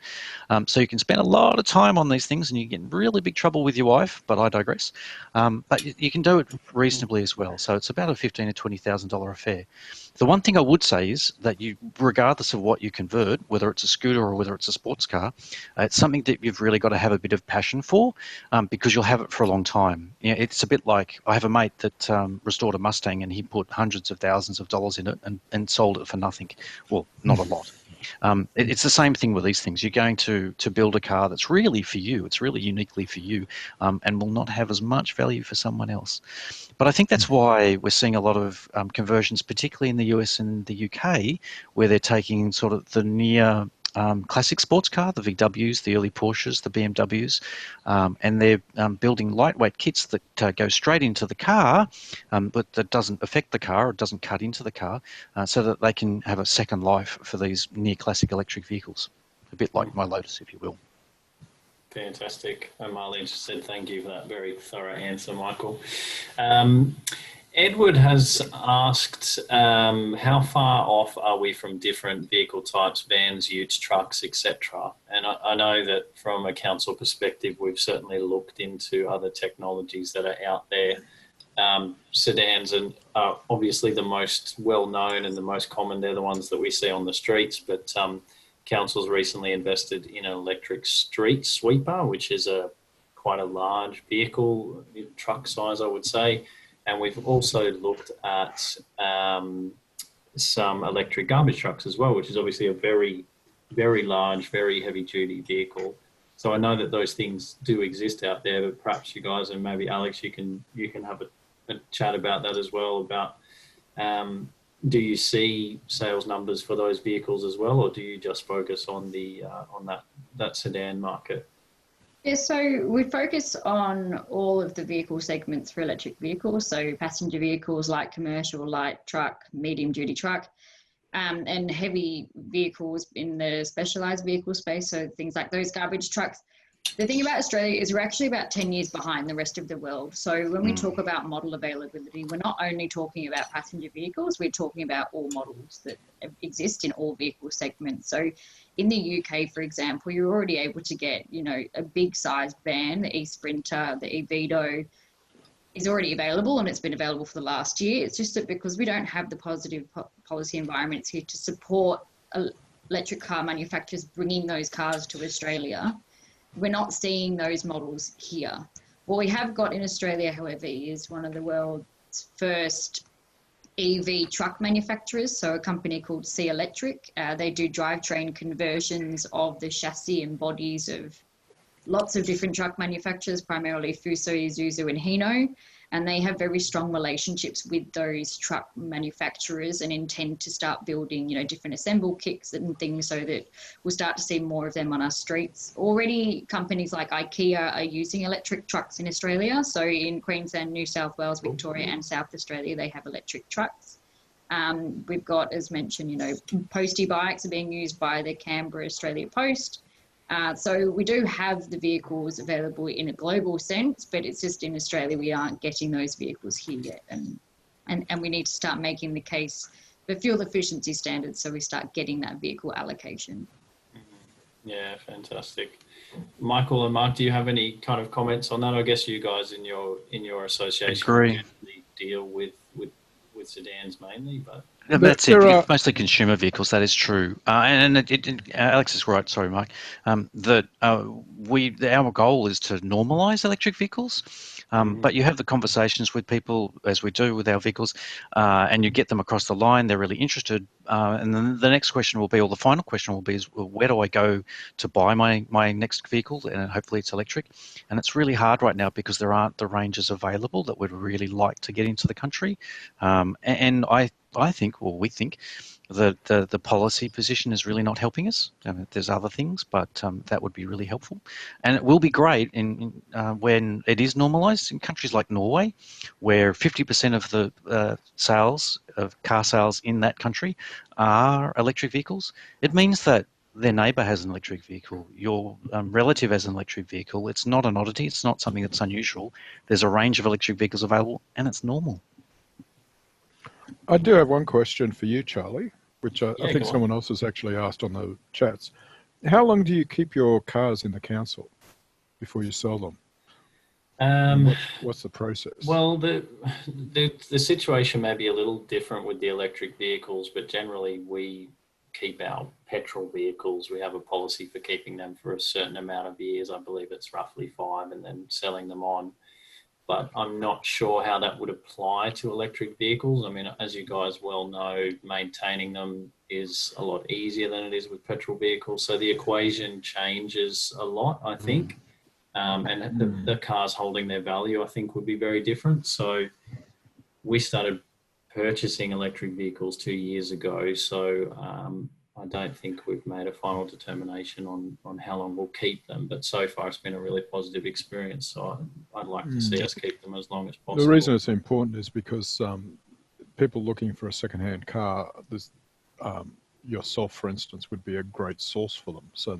So you can spend a lot of time on these things, and you get in really big trouble with your wife. But I digress. But you can do it reasonably as well. So it's about a $15,000 to $20,000 affair. The one thing I would say is that regardless of what you convert, whether it's a scooter or whether it's a sports car, it's something that you've really got to have a bit of passion for, because you'll have it for a long time. It's a bit like I have a mate that restored a Mustang, and he put hundreds of thousands of dollars in it and sold it for nothing. Well, not a lot. It's the same thing with these things. You're going to build a car that's really for you. It's really uniquely for you, and will not have as much value for someone else. But I think that's why we're seeing a lot of conversions, particularly in the US and the UK, where they're taking sort of the near classic sports car, the VWs, the early Porsches, the BMWs, and they're building lightweight kits that go straight into the car, but that doesn't affect the car, or doesn't cut into the car, so that they can have a second life for these near classic electric vehicles, a bit like my Lotus, if you will. Fantastic. Marlene just said thank you for that very thorough answer, Michael. Edward has asked, how far off are we from different vehicle types, vans, utes, trucks, etc.? And I know that from a council perspective, we've certainly looked into other technologies that are out there. Sedans are obviously the most well-known and the most common. They're the ones that we see on the streets, but council's recently invested in an electric street sweeper, which is quite a large vehicle, truck size, I would say. And we've also looked at some electric garbage trucks as well, which is obviously a very, very large, very heavy duty vehicle. So I know that those things do exist out there, but perhaps you guys, and maybe Alex, you can have a chat about that as well. About do you see sales numbers for those vehicles as well, or do you just focus on that sedan market? Yeah, so we focus on all of the vehicle segments for electric vehicles. So passenger vehicles, light commercial, light truck, medium duty truck, and heavy vehicles in the specialized vehicle space. So things like those garbage trucks. The thing about Australia is we're actually about 10 years behind the rest of the world. So when we talk about model availability, we're not only talking about passenger vehicles, we're talking about all models that exist in all vehicle segments. So in the UK, for example, you're already able to get, a big sized van, the e-Sprinter, the e-Vito is already available, and it's been available for the last year. It's just that because we don't have the positive policy environments here to support electric car manufacturers bringing those cars to Australia, we're not seeing those models here. What we have got in Australia, however, is one of the world's first EV truck manufacturers, so a company called C Electric. They do drivetrain conversions of the chassis and bodies of lots of different truck manufacturers, primarily Fuso, Isuzu and Hino, and they have very strong relationships with those truck manufacturers and intend to start building, different assemble kits and things so that we'll start to see more of them on our streets. Already companies like IKEA are using electric trucks in Australia. So in Queensland, New South Wales, Victoria and South Australia, they have electric trucks. We've got, as mentioned, postie bikes are being used by the Canberra Australia Post. So we do have the vehicles available in a global sense, but it's just in Australia we aren't getting those vehicles here yet. And we need to start making the case for fuel efficiency standards so we start getting that vehicle allocation. Yeah, fantastic. Michael and Mark, do you have any kind of comments on that? I guess you guys in your association generally deal with sedans mainly, but... That's it. Mostly consumer vehicles. That is true, and Alex is right. Sorry, Mike. That our goal is to normalise electric vehicles, but you have the conversations with people as we do with our vehicles, and you get them across the line. They're really interested, and then the next question will be, or the final question will be, is where do I go to buy my next vehicle? And hopefully it's electric. And it's really hard right now because there aren't the ranges available that we'd really like to get into the country, and I think, or we think, that the policy position is really not helping us. There's other things, but that would be really helpful. And it will be great when it is normalised in countries like Norway, where 50% of the car sales in that country are electric vehicles. It means that their neighbour has an electric vehicle, your relative has an electric vehicle. It's not an oddity. It's not something that's unusual. There's a range of electric vehicles available, and it's normal. I do have one question for you, Charlie, which I think someone else has actually asked on the chats. How long do you keep your cars in the council before you sell them? What's the process? Well, the situation may be a little different with the electric vehicles, but generally we keep our petrol vehicles. We have a policy for keeping them for a certain amount of years. I believe it's roughly 5, and then selling them on. But I'm not sure how that would apply to electric vehicles. I mean, as you guys well know, maintaining them is a lot easier than it is with petrol vehicles. So the equation changes a lot, I think. And the cars holding their value, I think, would be very different. So we started purchasing electric vehicles 2 years ago. So I don't think we've made a final determination on how long we'll keep them, but so far it's been a really positive experience. So I'd like to see us keep them as long as possible. The reason it's important is because people looking for a second-hand car, yourself, for instance, would be a great source for them. So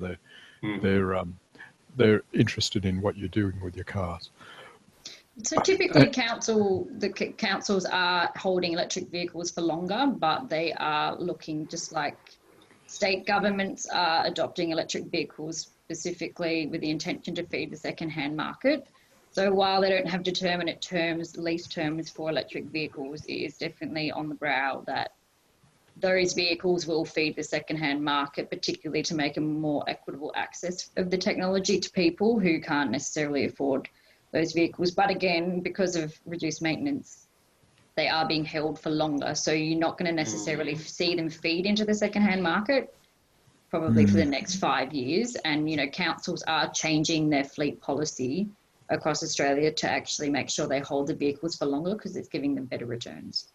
they're interested in what you're doing with your cars. So typically the councils are holding electric vehicles for longer, but they are looking, just like state governments are adopting electric vehicles specifically with the intention to feed the second-hand market. So while they don't have determinate lease terms for electric vehicles, it is definitely on the brow that those vehicles will feed the secondhand market, particularly to make a more equitable access of the technology to people who can't necessarily afford those vehicles. But again, because of reduced maintenance, they are being held for longer. So you're not going to necessarily see them feed into the secondhand market probably for the next 5 years. And, you know, councils are changing their fleet policy across Australia to actually make sure they hold the vehicles for longer because it's giving them better returns.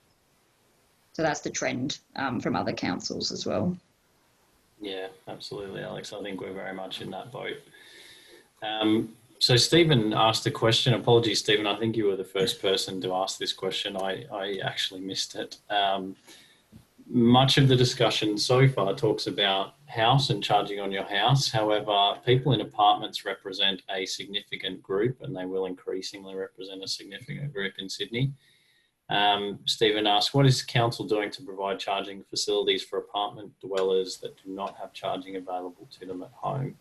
So that's the trend from other councils as well. Yeah, absolutely, Alex. I think we're very much in that boat. So Stephen asked a question. Apologies, Stephen. I think you were the first person to ask this question. I actually missed it. Much of the discussion so far talks about house and charging on your house. However, people in apartments represent a significant group, and they will increasingly represent a significant group in Sydney. Stephen asked, what is council doing to provide charging facilities for apartment dwellers that do not have charging available to them at home?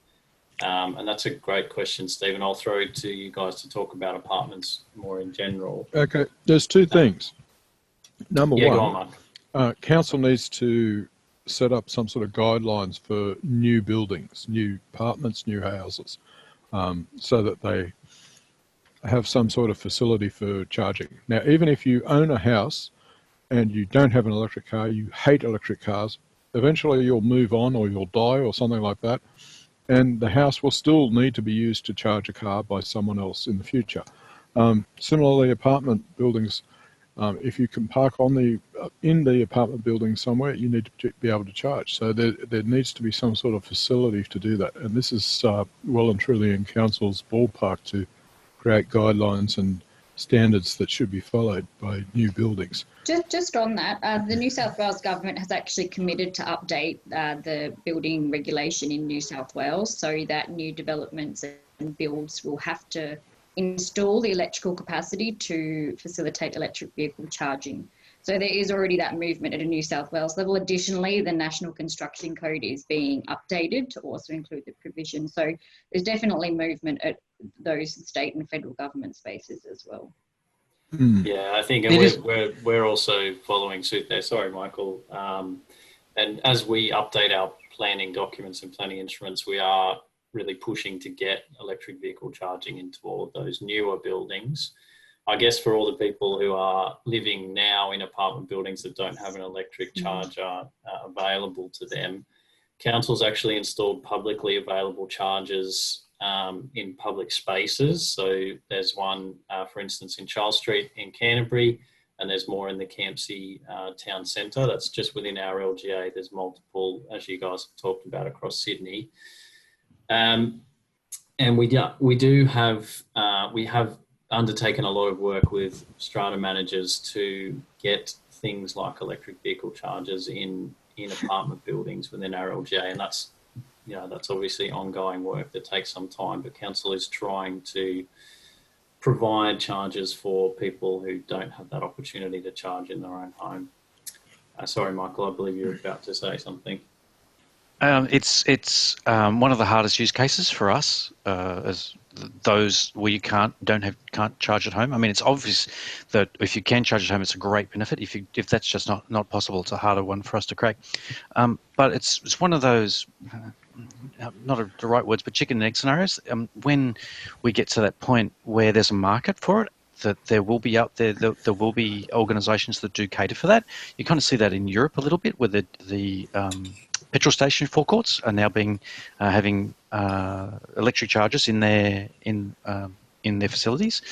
And that's a great question, Stephen. I'll throw it to you guys to talk about apartments more in general. Okay, there's two things. Number one, go on, Mark. Council needs to set up some sort of guidelines for new buildings, new apartments, new houses, so that they have some sort of facility for charging. Now, even if you own a house and you don't have an electric car, you hate electric cars, eventually you'll move on or you'll die or something like that, and the house will still need to be used to charge a car by someone else in the future. Similarly, apartment buildings, if you can park in the apartment building somewhere, you need to be able to charge. So there needs to be some sort of facility to do that. And this is well and truly in council's ballpark to create guidelines and standards that should be followed by new buildings. Just on that, the New South Wales government has actually committed to update the building regulation in New South Wales so that new developments and builds will have to install the electrical capacity to facilitate electric vehicle charging. So there is already that movement at a New South Wales level. Additionally, the National Construction Code is being updated to also include the provision. So there's definitely movement at those state and federal government spaces as well. Yeah, I think we're also following suit there. Sorry, Michael. And as we update our planning documents and planning instruments, we are really pushing to get electric vehicle charging into all of those newer buildings. I guess for all the people who are living now in apartment buildings that don't have an electric charger available to them, council's actually installed publicly available chargers in public spaces. So there's one, for instance, in Charles Street in Canterbury, and there's more in the Campsie town centre. That's just within our LGA. There's multiple, as you guys have talked about, across Sydney. And we have undertaken a lot of work with strata managers to get things like electric vehicle chargers in apartment buildings within our LGA, and that's obviously ongoing work that takes some time, but council is trying to provide chargers for people who don't have that opportunity to charge in their own home. Sorry, Michael, I believe you were about to say something. It's one of the hardest use cases for us, as those where you can't charge at home. I mean, it's obvious that if you can charge at home, it's a great benefit. If that's just not possible, it's a harder one for us to crack. But it's one of those, not the right words, but chicken and egg scenarios. When we get to that point where there's a market for it, that there will be out there, there will be organisations that do cater for that. You kind of see that in Europe a little bit, where the petrol station forecourts are now having electric chargers in their facilities,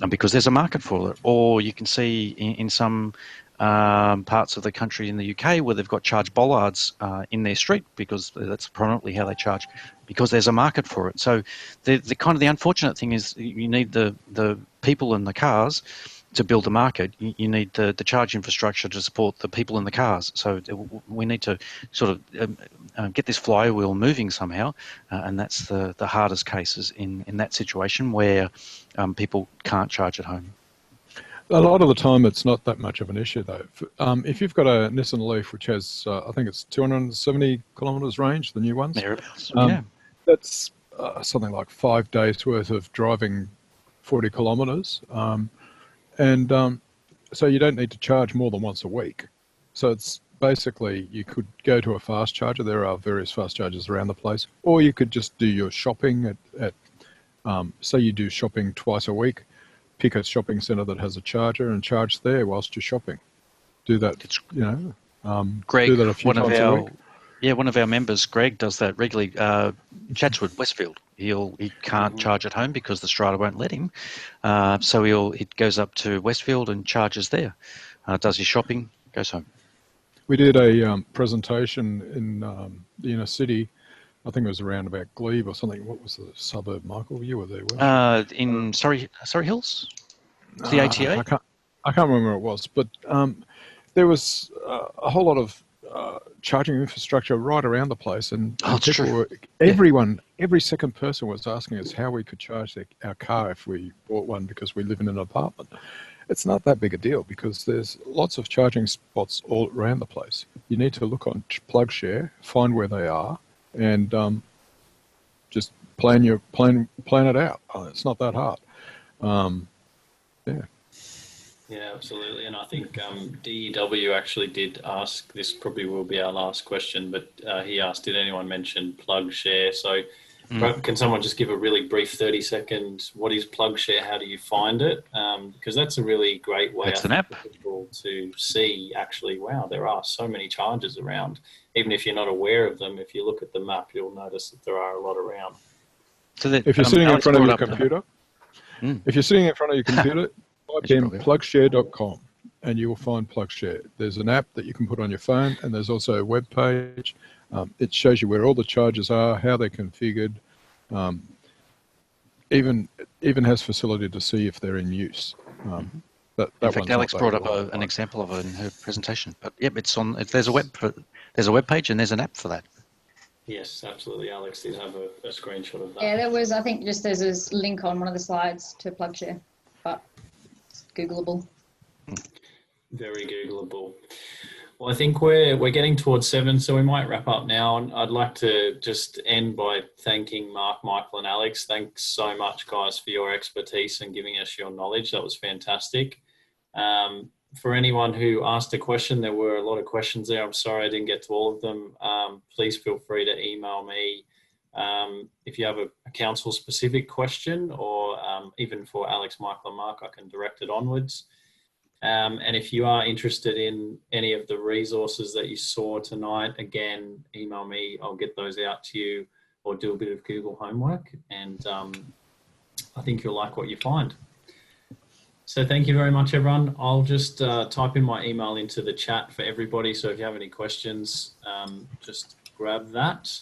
because there's a market for it. Or you can see in some parts of the country in the UK where they've got charge bollards in their street, because that's prominently how they charge, because there's a market for it. So the unfortunate thing is you need the people in the cars to build the market. You need the charge infrastructure to support the people in the cars. So we need to sort of get this flywheel moving somehow, and that's the hardest cases in that situation where people can't charge at home. A lot of the time, it's not that much of an issue, though. If you've got a Nissan Leaf, which has, I think it's 270 kilometres range, the new ones. Thereabouts. That's something like 5 days worth of driving 40 kilometres. So you don't need to charge more than once a week. So it's basically you could go to a fast charger. There are various fast chargers around the place, or you could just do your shopping at say you do shopping twice a week, pick a shopping centre that has a charger and charge there whilst you're shopping. Do that, Greg, do that a few times a week. One of our members, Greg, does that regularly. Chatswood, Westfield. He can't charge at home because the Strata won't let him. So he goes up to Westfield and charges there. Does his shopping, goes home. We did a presentation in the inner city. I think it was around about Glebe or something. What was the suburb, Michael? You were there, weren't you? In Surrey Hills, the ATA. I can't remember what it was, but there was a whole lot of charging infrastructure right around the place, and every second person was asking us how we could charge our car if we bought one because we live in an apartment. It's not that big a deal because there's lots of charging spots all around the place. You need to look on PlugShare, find where they are, and just plan it out. It's not that hard. Yeah, absolutely. And I think DEW actually did ask, this probably will be our last question, but he asked, did anyone mention PlugShare? So can someone just give a really brief 30-second, what is PlugShare? How do you find it? Because that's a really great way for people to see, actually, wow, there are so many chargers around. Even if you're not aware of them, if you look at the map, you'll notice that there are a lot around. So if you're sitting in front of your computer, type in plugshare.com and you will find PlugShare. There's an app that you can put on your phone, and there's also a web page. It shows you where all the chargers are, how they're configured. Even has facility to see if they're in use. In fact, Alex brought up an example of it in her presentation. But yep, there's a web page and there's an app for that. Yes, absolutely. Alex did have a screenshot of that. Yeah, there was. I think there's a link on one of the slides to PlugShare, but it's Googleable. Very Googleable. Well, I think we're getting towards 7, so we might wrap up now. And I'd like to just end by thanking Mark, Michael, and Alex. Thanks so much, guys, for your expertise and giving us your knowledge. That was fantastic. For anyone who asked a question, there were a lot of questions there. I'm sorry I didn't get to all of them. Please feel free to email me if you have a council-specific question, or even for Alex, Michael, and Mark, I can direct it onwards. And if you are interested in any of the resources that you saw tonight, again, email me. I'll get those out to you, or do a bit of Google homework, and I think you'll like what you find. So thank you very much, everyone. I'll just type in my email into the chat for everybody. So if you have any questions, just grab that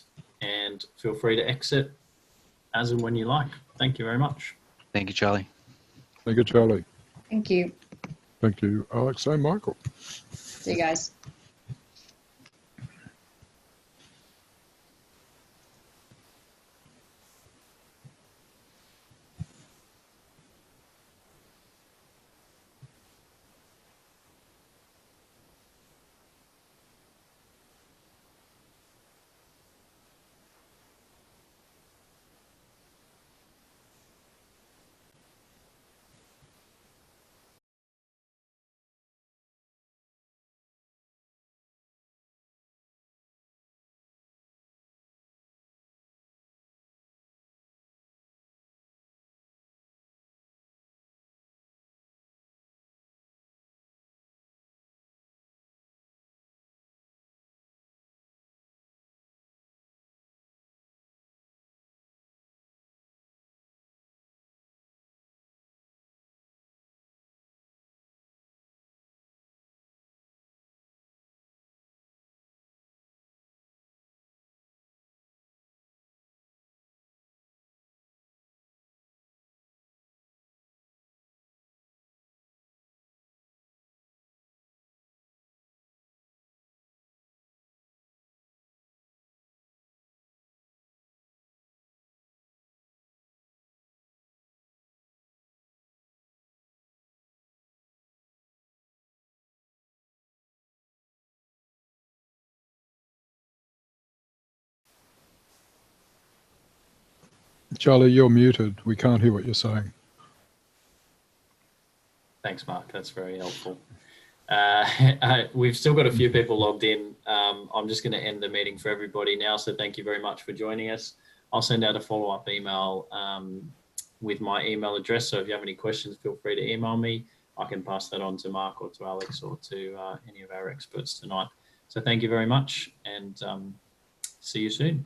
and feel free to exit as and when you like. Thank you very much. Thank you, Charlie. Thank you, Charlie. Thank you. Thank you, Alex and Michael. See you guys. Charlie, you're muted. We can't hear what you're saying. Thanks, Mark. That's very helpful. We've still got a few people logged in. I'm just going to end the meeting for everybody now. So thank you very much for joining us. I'll send out a follow-up email with my email address. So if you have any questions, feel free to email me. I can pass that on to Mark or to Alex or to any of our experts tonight. So thank you very much, and see you soon.